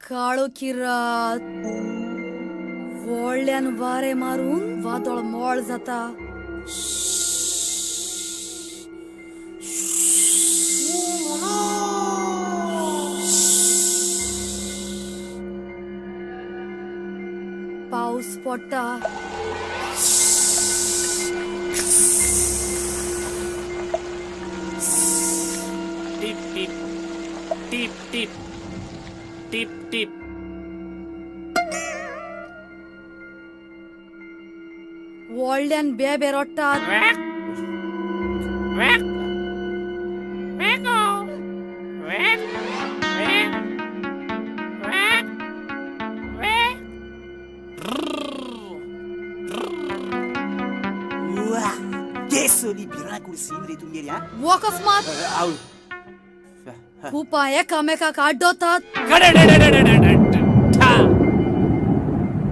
काळो किरात वळल्यान वारे मारून वादळ मोळ जाता. पाऊस पडटा. टिप टिप टिप टिप टिप टिप. वळल्यान बेबे रडटात. Desoli biranco simile tu mieri, ha? अकस्मात Au. खूप एकामेकाक आड्डोतात.